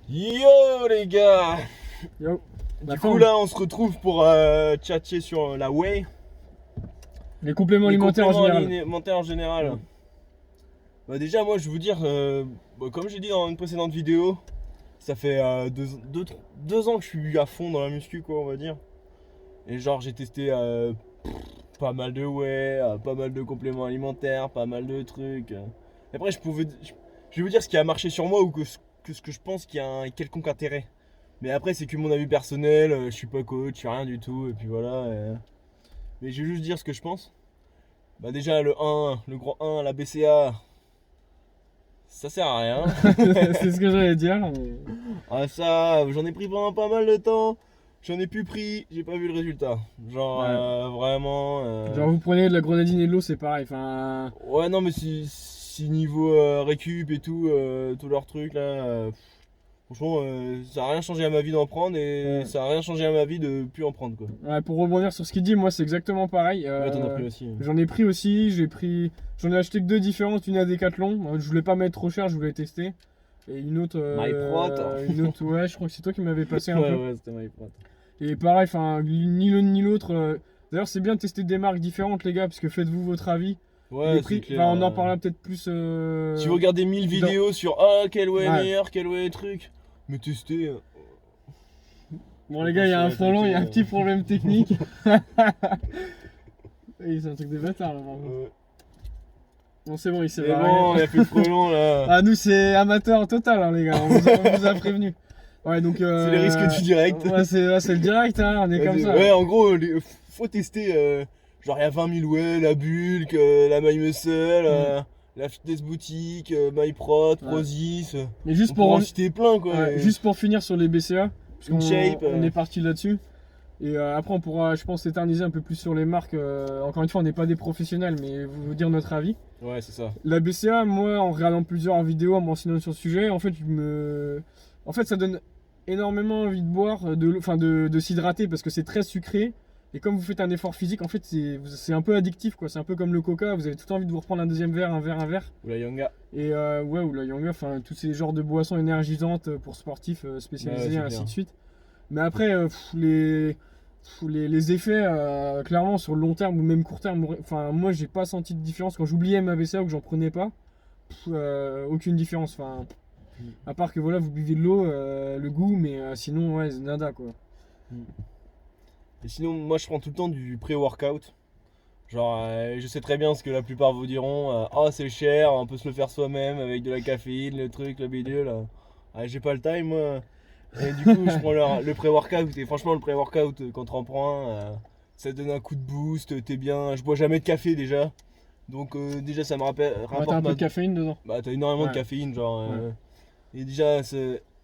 Yo les gars. Yo. Du coup là on se retrouve pour tchatcher sur la whey. Les compléments alimentaires en général. Bah déjà moi je vais vous dire, comme j'ai dit dans une précédente vidéo, ça fait 2 ans que je suis à fond dans la muscu quoi on va dire. Et genre j'ai testé pas mal de whey, pas mal de compléments alimentaires, pas mal de trucs. Et après je vais vous dire ce qui a marché sur moi ou ce que je pense qui a un quelconque intérêt. Mais après c'est que mon avis personnel, je suis pas coach, je suis rien du tout et puis voilà. Mais je vais juste dire ce que je pense. Bah déjà le grand 1, la BCA, ça sert à rien. C'est ce que j'allais dire. Mais... Ah ça, j'en ai pris pendant pas mal de temps. J'en ai plus pris, j'ai pas vu le résultat. Genre vraiment. Genre vous prenez de la grenadine et de l'eau, c'est pareil. Enfin. Ouais non mais si niveau récup et tout, tous leurs trucs là, franchement ça a rien changé à ma vie d'en prendre et ça a rien changé à ma vie de plus en prendre quoi. Ouais, pour rebondir sur ce qu'il dit, moi c'est exactement pareil. Ouais t'en as pris aussi. J'en ai pris aussi, j'en ai acheté que 2 différentes, une à Decathlon. Je voulais pas mettre trop cher, je voulais tester. Et une autre. Une autre, ouais, je crois que c'est toi qui m'avais passé un peu. Ouais c'était MyProt. Et pareil, enfin, ni l'un ni l'autre. D'ailleurs, c'est bien de tester des marques différentes, les gars, parce que faites-vous votre avis. Ouais, les prix, clair, on en parlera peut-être plus. Si vous regardez 1000 vidéos sur quel whey est meilleur, quel whey est truc, mais testez. Bon, les gars, il y a un frelon, il y a un petit problème technique. C'est un truc de bâtard là, vraiment. Bon, c'est bon, il s'est barré. Bon, il y a plus de frelon là. Ah, nous, c'est amateur total, hein, les gars, on vous a prévenu. Ouais, donc. C'est les risques du direct. Ouais, c'est le direct, hein, on est comme ça. Ouais, en gros, faut tester. Genre, il y a 20 000 whey, la Bulk, la My Muscle, la Fitness Boutique, MyProt, Prozis. Mais juste on pour en citer plein quoi. Ouais, juste pour finir sur les BCA, parce qu'on Shape, on est parti là-dessus. Et après, on pourra, je pense, s'éterniser un peu plus sur les marques. Encore une fois, on n'est pas des professionnels, mais vous dire notre avis. Ouais, c'est ça. La BCA, moi, en regardant plusieurs vidéos, en m'enseignant sur le sujet, en fait, ça donne énormément envie de boire, de s'hydrater, parce que c'est très sucré. Et comme vous faites un effort physique, en fait, c'est un peu addictif, quoi. C'est un peu comme le coca, vous avez tout le temps envie de vous reprendre un deuxième verre, un verre. Ou la Yanga. Et ouais, ou la Yanga, enfin, tous ces genres de boissons énergisantes pour sportifs spécialisés, ainsi de suite. Mais après, les effets, clairement, sur le long terme ou même court terme, enfin, moi, j'ai pas senti de différence. Quand j'oubliais ma BCA ou que j'en prenais pas, aucune différence. Enfin, à part que voilà, vous buvez de l'eau, le goût, mais sinon, ouais, c'est nada, quoi. Et sinon, moi, je prends tout le temps du pré-workout. Genre, je sais très bien ce que la plupart vous diront. C'est cher, on peut se le faire soi-même avec de la caféine, le truc, la bidule. J'ai pas le time, moi. Et du coup, je prends le pré-workout. Et franchement, le pré-workout, quand t'en prends un, ça te donne un coup de boost. T'es bien. Je bois jamais de café déjà. Donc, déjà, ça me rapporte. T'as un peu de caféine dedans. Bah, t'as énormément de caféine, genre. Et déjà,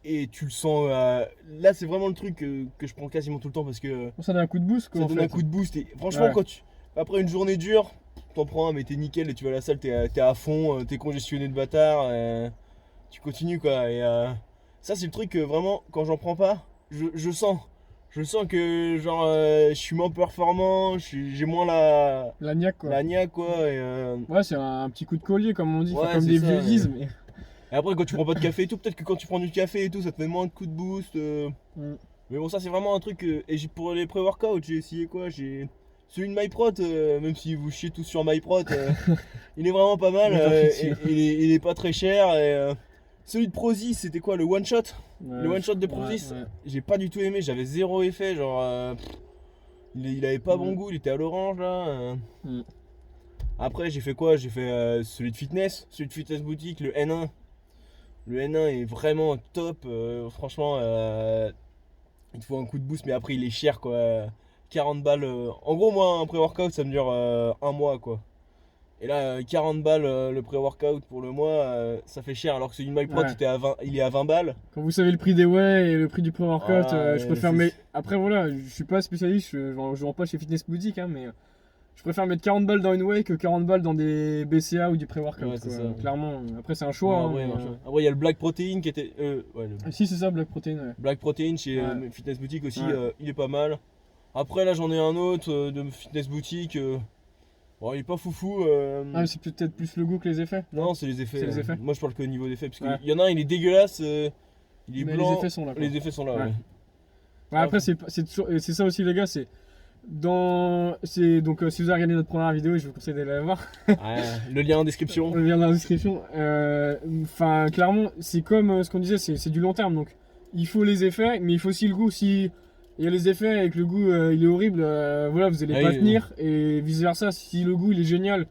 et tu le sens. Là, c'est vraiment le truc que je prends quasiment tout le temps parce que. Ça donne un coup de boost, quoi. Ça donne un coup de boost. Et franchement, après une journée dure, t'en prends un, mais t'es nickel et tu vas à la salle, t'es à fond, t'es congestionné de bâtard. Tu continues, quoi. Et ça, c'est le truc que vraiment, quand j'en prends pas, je sens. Je sens que genre je suis moins performant, j'ai moins la niaque, quoi. La niaque, quoi. Et, ouais, c'est un petit coup de collier, comme on dit, comme des vieux disent. Mais... Et après, quand tu prends pas de café et tout, peut-être que quand tu prends du café et tout, ça te met moins de coups de boost. Mais bon, ça, c'est vraiment un truc. Et pour les pré-workouts, j'ai essayé quoi? Celui de MyProt, même si vous chiez tous sur MyProt, il est vraiment pas mal. Il est pas très cher. Et, celui de Prozis, c'était quoi? Le one shot? Le one shot de Prozis, j'ai pas du tout aimé. J'avais zéro effet. Genre, il avait pas bon goût. Il était à l'orange là. Après, j'ai fait quoi? J'ai fait celui de Fitness Boutique, le N1. Le N1 est vraiment top. Franchement, il te faut un coup de boost, mais après, il est cher quoi. 40 balles. En gros, moi, un pré-workout, ça me dure un mois quoi. Et là, 40 balles le pré-workout pour le mois, ça fait cher. Alors que celui de MyProt, il est à 20 balles. Quand vous savez le prix des whey et le prix du pré-workout, je préfère. Mais après, voilà, je suis pas spécialiste, je vends pas chez Fitness Boutique, hein, mais je préfère mettre 40 balles dans une whey que 40 balles dans des BCA ou du pré-workout. Ouais, clairement, après, c'est un choix. Après, il y a le Black Protein qui était. Si, c'est ça, Black Protein. Ouais. Black Protein chez Fitness Boutique aussi, il est pas mal. Après, là, j'en ai un autre de Fitness Boutique. Bon, il est pas foufou. Ah, mais c'est peut-être plus le goût que les effets. Non, c'est les effets. C'est les effets. Moi, je parle que au niveau d'effets. Parce qu'il y en a un, il est dégueulasse. Il est Mais blanc. les effets sont là, quoi. Les effets sont là, ouais. Ouais, après, c'est ça aussi, les gars. Donc, si vous avez regardé notre première vidéo, je vous conseille d'aller la voir. Ouais, le lien en description. On le lien dans la description. Enfin, clairement, c'est comme ce qu'on disait, c'est du long terme. Donc, il faut les effets, mais il faut aussi le goût. Si il y a les effets et que le goût il est horrible, voilà, vous allez Ah pas oui, tenir. Et vice versa, si le goût il est génial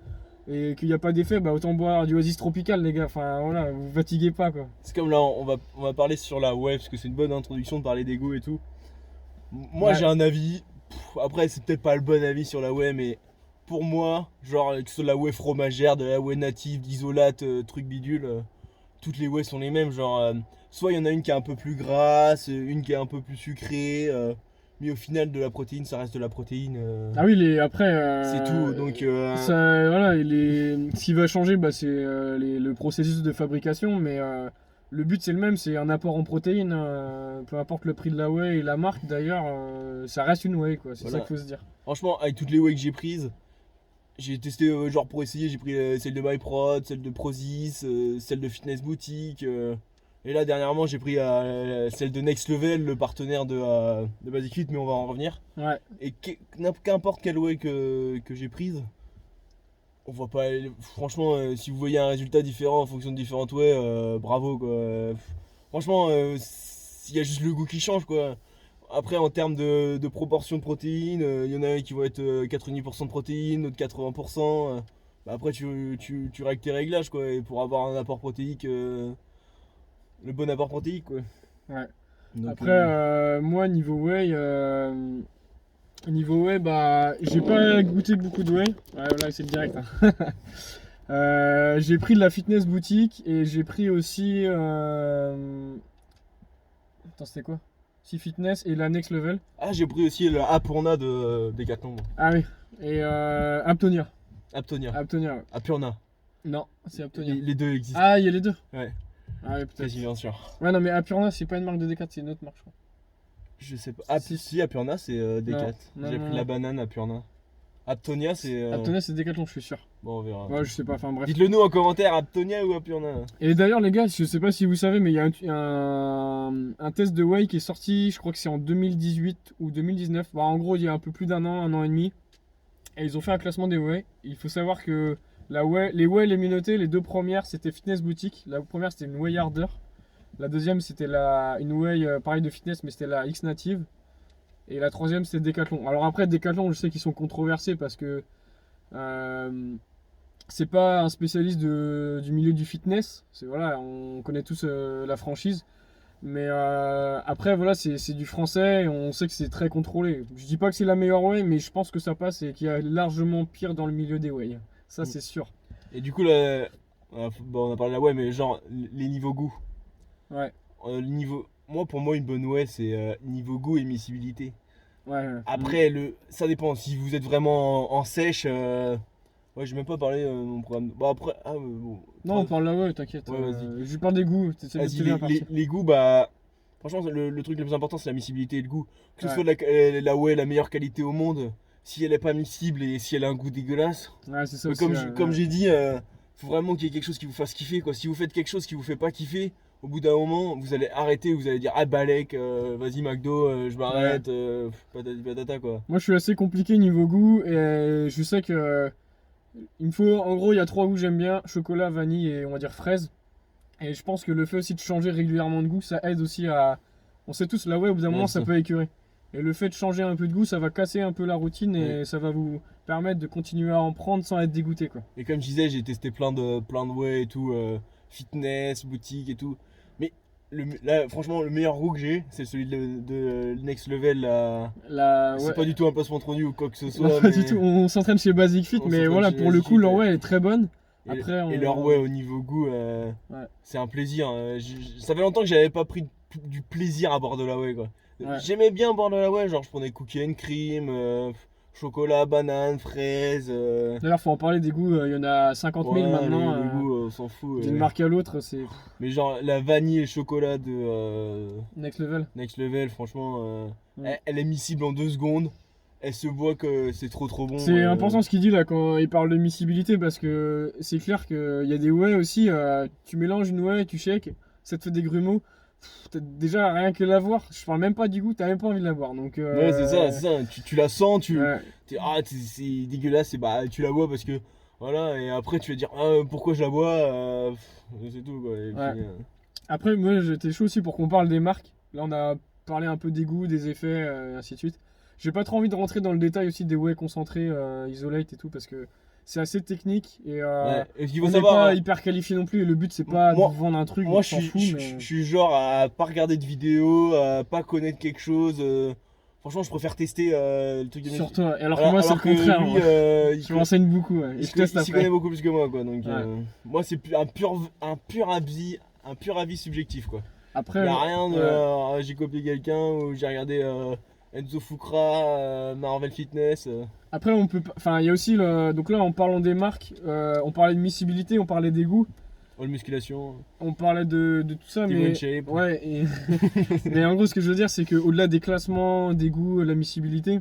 et qu'il n'y a pas d'effet, bah autant boire du Oasis tropical, les gars. Enfin, voilà, vous vous fatiguez pas, quoi. C'est comme là, on va parler sur la web parce que c'est une bonne introduction de parler des goûts et tout. Moi, Ouais. j'ai un avis. Après, c'est peut-être pas le bon avis sur la whey, mais pour moi, genre que ce soit la whey fromagère, de la whey native, d'isolate, truc bidule, toutes les whey sont les mêmes. Genre, soit il y en a une qui est un peu plus grasse, une qui est un peu plus sucrée, mais au final, de la protéine, ça reste de la protéine. Ah oui, après. C'est tout. Donc, Ça, voilà, ce qui va changer, bah, c'est le processus de fabrication, mais le but c'est le même, c'est un apport en protéines, peu importe le prix de la whey et la marque d'ailleurs, ça reste une whey, quoi, c'est Voilà. ça qu'il faut se dire. franchement, avec toutes les whey que j'ai prises, j'ai testé, genre pour essayer, j'ai pris celle de MyProt, celle de Prozis, celle de Fitness Boutique. Et là, dernièrement, j'ai pris celle de Next Level, le partenaire de Basic Fit, mais on va en revenir. Ouais, Et qu'importe quelle whey que j'ai prise, on voit pas. Franchement, si vous voyez un résultat différent en fonction de différentes whey, bravo quoi. Franchement, il y a juste le goût qui change quoi. Après, en termes de proportion de protéines, il y en a qui vont être 90% de protéines, d'autres 80%. Bah après, tu règles tes réglages quoi. Et pour avoir un apport protéique, le bon apport protéique quoi. ouais. Donc, Après, moi niveau whey, bah, j'ai pas goûté beaucoup de whey, ouais, là c'est le direct, hein. J'ai pris de la Fitness Boutique et j'ai pris aussi. Attends, c'était quoi? Si Fitness et la Next Level. Ah, j'ai pris aussi le Apurna de Decathlon. Moi. Ah oui. Et Aptonia. Aptonia. Aptonia, ouais. Apurna. Non, c'est Aptonia. Les deux existent. Ah, il y a les deux. Ouais, Ah ouais, peut-être. quasi bien sûr. Ouais, non, mais Apurna, c'est pas une marque de Decathlon, c'est une autre marque, je crois. Je sais pas. Ah, si, Apurna, c'est Decat. Non, J'ai non, pris non. la banane Apurna. Aptonia, c'est. Aptonia, c'est Decathlon, je suis sûr. Bon, on verra. Ouais, je sais pas, enfin bref. Dites-le nous en commentaire, Aptonia ou Apurna. Et d'ailleurs, les gars, je sais pas si vous savez, mais il y a un test de whey qui est sorti, je crois que c'est en 2018 ou 2019. Bah, en gros, il y a un peu plus d'un an et demi. Et ils ont fait un classement des whey. Il faut savoir que les whey éliminés, les deux premières, c'était Fitness Boutique. La première, c'était une whey harder. La deuxième, c'était une whey pareil de fitness, mais c'était la X Native. Et la troisième, c'était Decathlon. Alors après, Decathlon, je sais qu'ils sont controversés parce que c'est pas un spécialiste du milieu du fitness. Voilà, on connaît tous la franchise. Mais après, voilà, c'est du français et on sait que c'est très contrôlé. Je dis pas que c'est la meilleure whey, mais je pense que ça passe et qu'il y a largement pire dans le milieu des whey. Ça, c'est sûr. Et du coup, là. Bon, on a parlé de la whey, mais genre, les niveaux goût. Ouais. Moi, pour moi, une bonne whey, c'est niveau goût et miscibilité. Ouais. Après, ça dépend. Si vous êtes vraiment en sèche. Ouais, j'ai même pas parlé de mon programme. Bon, après. Ah, bon. Non, on parle de la whey, t'inquiète. Ouais, vas-y. Je parle des goûts. Vas-y, les goûts, bah. Franchement, le truc le plus important, c'est la miscibilité et le goût. Que ce soit la whey, la meilleure qualité au monde, si elle est pas miscible et si elle a un goût dégueulasse. Ouais, c'est ça Mais aussi, comme j'ai dit, faut vraiment qu'il y ait quelque chose qui vous fasse kiffer. Quoi. Si vous faites quelque chose qui vous fait pas kiffer, au bout d'un moment, vous allez arrêter, vous allez dire ah Balek, vas-y McDo, je m'arrête, patati patata quoi. Moi, je suis assez compliqué niveau goût et je sais que il me faut, en gros, il y a 3 goûts que j'aime bien, chocolat, vanille et on va dire fraise. Et je pense que le fait aussi de changer régulièrement de goût, ça aide aussi à. On sait tous, la whey, au bout d'un moment, ça peut écurer. Et le fait de changer un peu de goût, ça va casser un peu la routine et ça va vous permettre de continuer à en prendre sans être dégoûté quoi. Et comme je disais, j'ai testé plein de whey et tout, fitness, boutique et tout. Mais là, franchement, le meilleur goût que j'ai, c'est celui de Next Level. C'est pas du tout un placement trop nu ou quoi que ce soit. Non, pas du tout. On s'entraîne chez Basic Fit, mais voilà, pour le coup, leur whey est très bonne. Et leur whey au niveau goût, c'est un plaisir. Ça fait longtemps que j'avais pas pris du plaisir à boire de la whey quoi. Ouais. J'aimais bien boire de la whey, genre je prenais cookie and cream, chocolat, banane, fraise. D'ailleurs, faut en parler des goûts, il y en a 50 000 maintenant. Les goûts, on s'en fout. D'une marque à l'autre, c'est. Mais genre la vanille et chocolat de Next Level. Next Level, franchement, elle est miscible en 2 secondes. Elle se voit que c'est trop bon. C'est important ce qu'il dit là quand il parle de miscibilité parce que c'est clair qu'il y a des whey aussi. Tu mélanges une whey, tu shakes, ça te fait des grumeaux. déjà rien que la voir, je parle même pas du goût, t'as même pas envie de la voir. Donc, Ouais, c'est ça. Tu la sens, ouais. c'est dégueulasse, et bah tu la bois parce que. Voilà, et après tu vas dire pourquoi je la bois, c'est tout quoi. Et puis, Ouais. Après, moi j'étais chaud aussi pour qu'on parle des marques. Là, on a parlé un peu des goûts, des effets, et ainsi de suite. J'ai pas trop envie de rentrer dans le détail aussi des whey concentrés, isolate et tout, parce que c'est assez technique et ouais. Et ce qu'il on faut n'est savoir, pas hyper qualifié non plus. Et le but, c'est pas moi, de vendre un truc, moi on je s'en suis, fout. je, Mais... je suis genre à pas regarder de vidéos, à pas connaître quelque chose. Franchement, je préfère tester le truc de mes. Sur toi. Et alors que moi, c'est le que contraire. lui, moi. il Je m'enseigne beaucoup, ouais, et il je teste s'y après. connaît beaucoup plus que moi quoi. Donc Ouais. moi c'est un pur avis subjectif quoi. Après, Il y a rien de ouais. j'ai copié quelqu'un ou j'ai regardé Enzo Fukra, Marvel Fitness. Après, on peut pas. Enfin, il y a aussi donc là, en parlant des marques, on parlait de miscibilité, on parlait des goûts, All musculation, on parlait de tout ça, Steve mais in shape. ouais. Mais en gros, ce que je veux dire, c'est qu'au-delà des classements, des goûts, la miscibilité,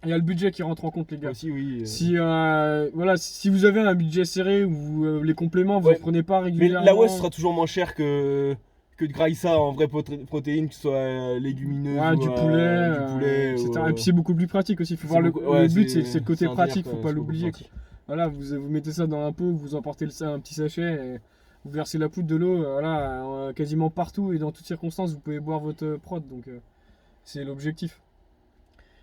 il y a le budget qui rentre en compte, les gars. Aussi oui. Si voilà, si vous avez un budget serré ou les compléments, vous Ouais. ne prenez pas Mais régulièrement. la West sera toujours moins cher que de Graissa en vraie protéine, que ce soit légumineuse Ouais, ou du poulet, etc. ou, Et puis c'est beaucoup plus pratique aussi. Faut c'est voir beaucoup- le ouais, but, c'est le côté c'est pratique, indirect, faut ouais, pas c'est beaucoup l'oublier. pratique. Voilà, vous mettez ça dans un pot, vous emportez un petit sachet, et vous versez la poudre de l'eau, voilà, quasiment partout et dans toutes circonstances, vous pouvez boire votre prod. Donc c'est l'objectif.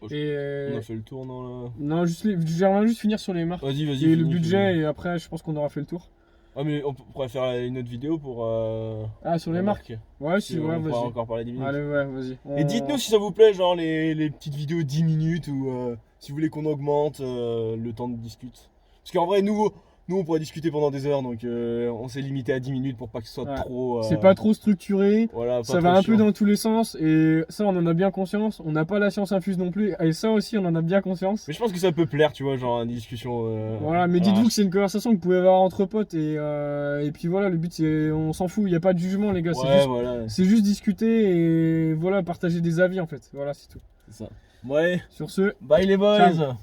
Oh, Et On a fait le tour dans la. non, j'aimerais juste finir sur les marques Vas-y, et le finis, budget, finis. et après, je pense qu'on aura fait le tour. Ah mais on pourrait faire une autre vidéo pour Ah, sur les la marques. marque. Ouais, Si si, ouais, on pourra vas-y. encore parler 10 minutes. Allez, ouais, vas-y. Et dites-nous si ça vous plaît, genre les petites vidéos 10 minutes ou si vous voulez qu'on augmente le temps de discute. Parce qu'en vrai, nous on pourrait discuter pendant des heures, donc on s'est limité à 10 minutes pour pas que ce soit Ouais. trop. C'est pas trop structuré. Voilà, pas Ça trop va un peu chiant. dans tous les sens et ça on en a bien conscience. On n'a pas la science infuse non plus et ça aussi on en a bien conscience. Mais je pense que ça peut plaire, tu vois, genre une discussion. Voilà, mais dites-vous que c'est une conversation que vous pouvez avoir entre potes et puis voilà, le but c'est on s'en fout, il n'y a pas de jugement les gars, Ouais, voilà, c'est juste discuter et voilà, partager des avis en fait. Voilà, c'est tout. c'est ça. Ouais, Sur ce, bye les boys! Ciao.